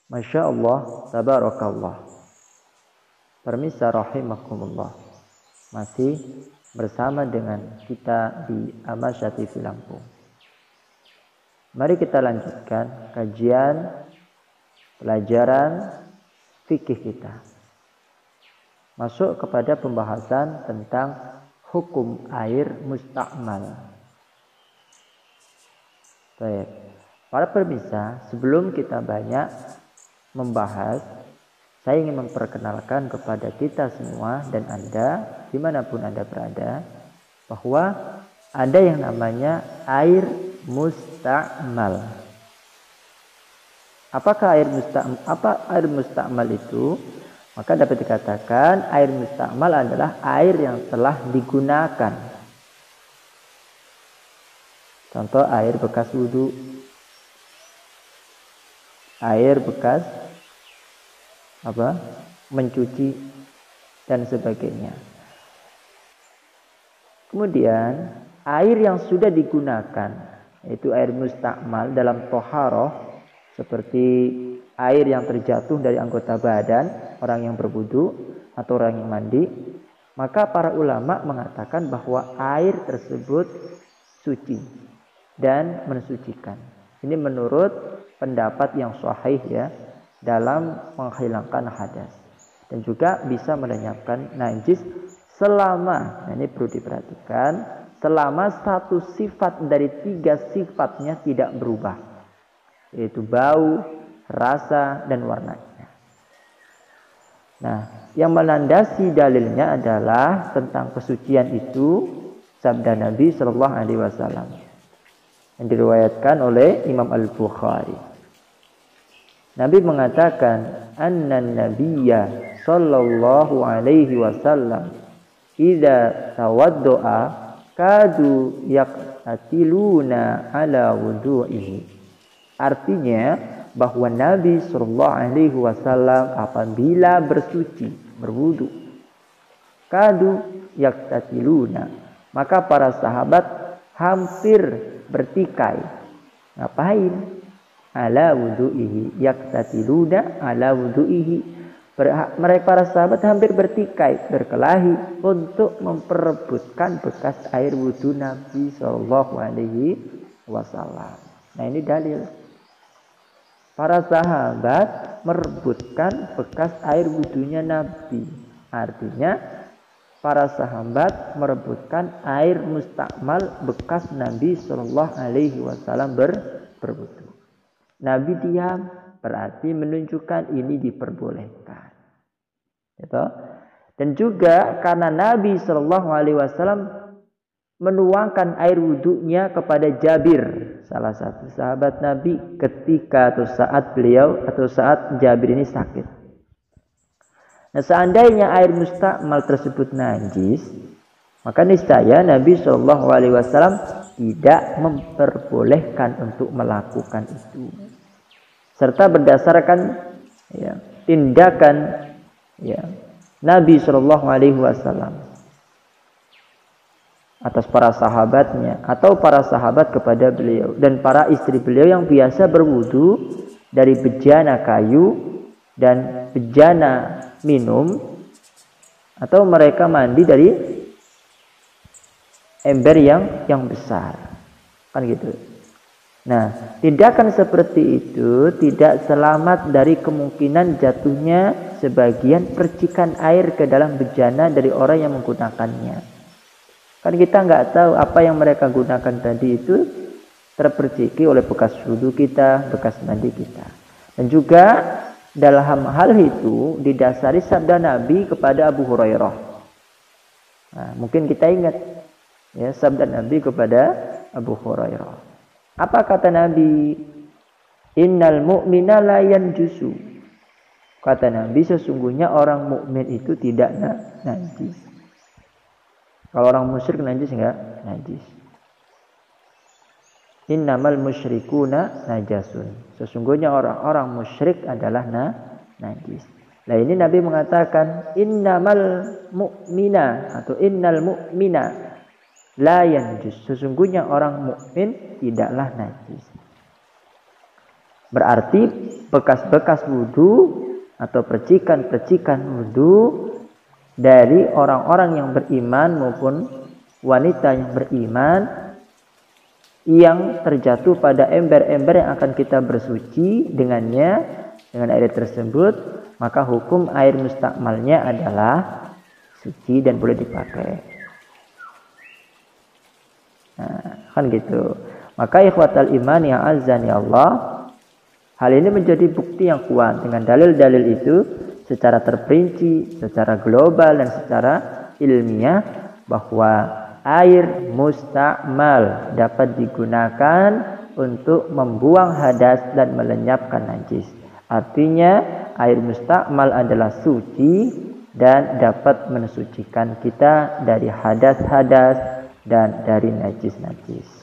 Masya Allah, tabarakallah. Permisa rahimakumullah. Masih bersama dengan kita di Amasya TV Lampung. Mari kita lanjutkan kajian pelajaran fikih kita. Masuk kepada pembahasan tentang hukum air musta'mal. Baik. Para pemirsa, sebelum kita banyak membahas, saya ingin memperkenalkan kepada kita semua dan Anda, dimanapun Anda berada, bahwa ada yang namanya air musta'mal. Apakah air musta'mal itu? Maka dapat dikatakan air musta'mal adalah air yang telah digunakan. Contoh air bekas wudhu, air bekas mencuci dan sebagainya. Kemudian air yang sudah digunakan, yaitu air musta'mal dalam toharoh, seperti air yang terjatuh dari anggota badan orang yang berwudu atau orang yang mandi, maka para ulama mengatakan bahwa air tersebut suci dan mensucikan. Ini menurut pendapat yang sahih ya, dalam menghilangkan hadas, dan juga bisa melenyapkan najis selama, nah ini perlu diperhatikan, selama satu sifat dari 3 sifatnya tidak berubah, yaitu bau, rasa, dan warnanya. Nah, yang melandasi dalilnya adalah tentang kesucian itu sabda Nabi Shallallahu Alaihi Wasallam yang diriwayatkan oleh Imam Al-Bukhari. Nabi mengatakan, annan nabiyya sallallahu alaihi wasallam idza tawaddoa kadu yaqtatiluna ala wudu'ihi. Artinya bahwa Nabi sallallahu alaihi wasallam apabila bersuci, berwudu, kadu yaqtatiluna, maka para sahabat hampir bertikai. Ngapain? Ala wudu'ihi, yaqtatiluna ala wudu'ihi. Mereka para sahabat hampir bertikai, berkelahi untuk memperebutkan bekas air wudu Nabi Shallallahu Alaihi Wasallam. Nah ini dalil. Para sahabat merebutkan bekas air wudunya Nabi. Artinya para sahabat merebutkan air musta'mal bekas Nabi Shallallahu Alaihi Wasallam berwudu. Nabi diam, berarti menunjukkan ini diperbolehkan. Gitu. Dan juga karena Nabi Shallallahu Alaihi Wasallam menuangkan air wudhunya kepada Jabir, salah satu sahabat Nabi, ketika atau saat Jabir ini sakit. Nah, seandainya air musta'mal tersebut najis, maka niscaya Nabi Shallallahu Alaihi Wasallam tidak memperbolehkan untuk melakukan itu, serta berdasarkan tindakan Nabi Shallallahu Alaihi Wasallam atas para sahabatnya atau para sahabat kepada beliau dan para istri beliau yang biasa berwudu dari bejana kayu dan bejana minum, atau mereka mandi dari ember yang besar, kan gitu. Nah, tindakan seperti itu tidak selamat dari kemungkinan jatuhnya sebagian percikan air ke dalam bejana dari orang yang menggunakannya. Kan kita nggak tahu apa yang mereka gunakan tadi itu terperciki oleh bekas wudu kita, bekas mandi kita. Dan juga dalam hal itu didasari sabda Nabi kepada Abu Hurairah. Nah, mungkin kita ingat ya sabda Nabi kepada Abu Hurairah. Apa kata Nabi? Innal mu'mina la yanjusu. Kata Nabi, sesungguhnya orang mukmin itu tidak najis. Kalau orang musyrik najis enggak? Najis. Innamal musyrikuna najasun. Sesungguhnya orang-orang musyrik adalah najis. Nah ini Nabi mengatakan innamal mu'mina atau innal mu'mina la yanjus. Sesungguhnya orang mukmin tidaklah najis. Berarti bekas-bekas wudhu atau percikan-percikan wudhu dari orang-orang yang beriman maupun wanita yang beriman yang terjatuh pada ember-ember yang akan kita bersuci dengannya, dengan air tersebut, maka hukum air mustakmalnya adalah suci dan boleh dipakai. Nah, kan gitu. Maka ikhwatal iman yang azani Allah, hal ini menjadi bukti yang kuat dengan dalil-dalil itu secara terperinci, secara global dan secara ilmiah bahwa air mustakmal dapat digunakan untuk membuang hadas dan melenyapkan najis. Artinya air mustakmal adalah suci dan dapat mensucikan kita dari hadas-hadas dan dari najis-najis.